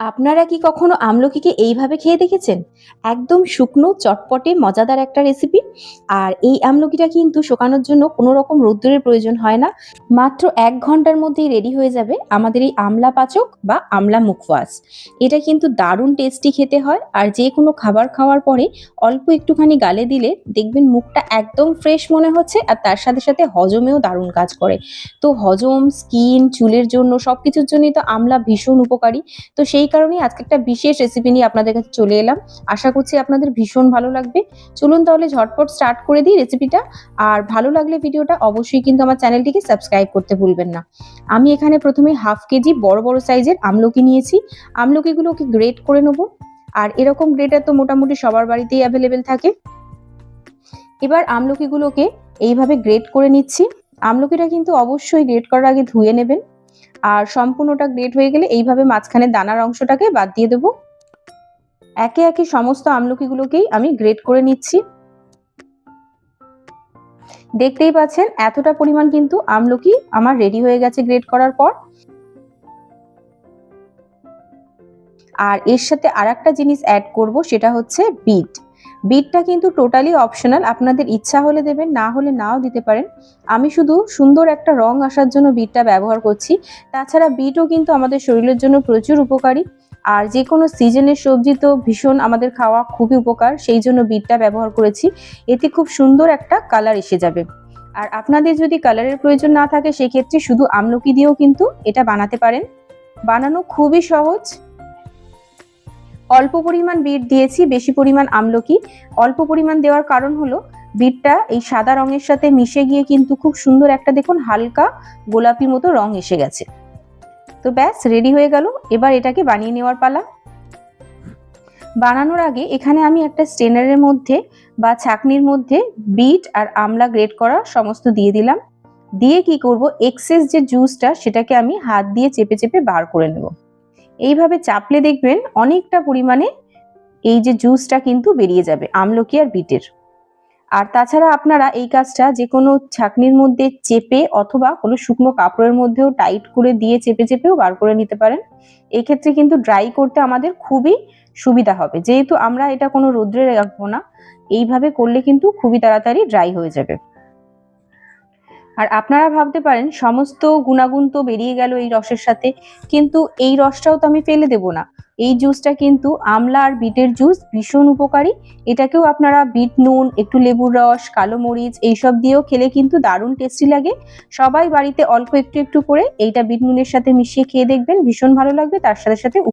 আপনারা কি কখনো আমলকিকে এইভাবে খেয়ে দেখেছেন? একদম শুকনো, চটপটে, মজাদার একটা রেসিপি। আর এই আমলকিটা কিন্তু শোকানোর জন্য কোনো রকম রোদ্দুরের প্রয়োজন হয় না। মাত্র ১ ঘন্টার মধ্যেই রেডি হয়ে যাবে আমাদের এই আমলা পাচক বা আমলা মুখওয়াস। এটা কিন্তু দারুণ টেস্টি খেতে হয়। আর যেকোনো খাবার খাওয়ার পরে অল্প একটুখানি গালে দিলে দেখবেন মুখটা একদম ফ্রেশ মনে হচ্ছে, আর তার সাথে সাথে হজমেও দারুণ কাজ করে। তো হজম, স্কিন, চুলের জন্য সবকিছুর জন্যই তো আমলা ভীষণ উপকারী। তো সেই কারণেই আজকে একটা বিশেষ রেসিপি নিয়ে আপনাদের কাছে চলে এলাম। আশা করছি আপনাদের ভীষণ ভালো লাগবে। চলুন তাহলে ঝটপট স্টার্ট করে দিই রেসিপিটা। আর ভালো লাগলে ভিডিওটা অবশ্যই কিন্তু আমার চ্যানেলটিকে সাবস্ক্রাইব করতে ভুলবেন না। আমি এখানে প্রথমে 1/2 কেজি বড় বড় সাইজের আমলকি নিয়েছি। আমলকিগুলোকে গ্রেট করে নেব। আর এরকম গ্রেটার তো মোটামুটি সবার বাড়িতেই অ্যাভেলেবেল থাকে। এবার আমলকিগুলোকে এইভাবে গ্রেট করে নিচ্ছি। আমলকিটা কিন্তু অবশ্যই গ্রেট করার আগে ধুয়ে নেবেন। আর সম্পূর্ণটা গ্রেট হয়ে গেলে এইভাবে মাঝখানে দানার অংশটাকে বাদ দিয়ে দেবো। একে একে সমস্ত আমলকিগুলোকেই আমি গ্রেট করে নিচ্ছি। দেখতেই পাচ্ছেন এতটা পরিমাণ কিন্তু আমলকি আমার রেডি হয়ে গেছে গ্রেট করার পর। আর এর সাথে আরেকটা জিনিস অ্যাড করব, সেটা হচ্ছে বিট। বিটটা কিন্তু টোটালি অপশনাল, আপনাদের ইচ্ছা হলে দেবেন, না হলে নাও দিতে পারেন। আমি শুধু সুন্দর একটা রং আসার জন্য বিটটা ব্যবহার করছি। তাছাড়া বিটও কিন্তু আমাদের শরীরের জন্য প্রচুর উপকারী। আর যে কোনো সিজনের সবজি তো ভীষণ আমাদের খাওয়া খুবই উপকার, সেই জন্য বিটটা ব্যবহার করেছি। এতে খুব সুন্দর একটা কালার এসে যাবে। আর আপনাদের যদি কালারের প্রয়োজন না থাকে সেক্ষেত্রে শুধু আমলকি দিয়েও কিন্তু এটা বানাতে পারেন। বানানো খুবই সহজ। অল্প পরিমাণ বিট দিয়েছি, বেশি পরিমাণ আমলকি। অল্প পরিমাণ দেওয়ার কারণ হলো বিটটা এই সাদা রঙের সাথে মিশে গিয়ে কিন্তু খুব সুন্দর একটা দেখুন হালকা গোলাপি মতো রং এসে গেছে। তো ব্যাস রেডি হয়ে গেল। এবার এটাকে বানিয়ে নেওয়ার পালা। বানানোর আগে এখানে আমি একটা স্ট্রেনারের মধ্যে বা ছাঁকনির মধ্যে বিট আর আমলা গ্রেট করা সমস্ত দিয়ে দিলাম। দিয়ে কি করব, এক্সেস যে জুসটা সেটাকে আমি হাত দিয়ে চেপে চেপে বার করে নেব। এইভাবে চাপলে দেখবেন অনেকটা পরিমাণে এই যে জুসটা কিন্তু বেরিয়ে যাবে আমলকি আর বিটের। আর তাছাড়া আপনারা এই কাজটা যে কোনো ছাঁকনির মধ্যে চেপে অথবা কোনো শুকনো কাপড়ের মধ্যেও টাইট করে দিয়ে চেপে চেপেও বার করে নিতে পারেন। এই ক্ষেত্রে কিন্তু ড্রাই করতে আমাদের খুবই সুবিধা হবে, যেহেতু আমরা এটা কোনো রোদ্রে রাখবো না। এইভাবে করলে কিন্তু খুবই তাড়াতাড়ি ড্রাই হয়ে যাবে। আর আপনারা ভাবতে পারেন সমস্ত গুণাগুণ তো বেরিয়ে গেল এই রসের সাথে, কিন্তু এই রসটাও তো আমি ফেলে দেব না। এই জুসটা কিন্তু আমলা আর বিটের জুস, ভীষণ উপকারী। এটাকেও আপনারা বিট নুন, একটু লেবুর রস, কালো মরিচ এইসব দিয়েও খেলে কিন্তু দারুণ টেস্টি লাগে। সবাই বাড়িতে অল্প একটু একটু করে এইটা বিট নুনের সাথে মিশিয়ে খেয়ে দেখবেন, ভীষণ ভালো লাগবে। তার সাথে সাথে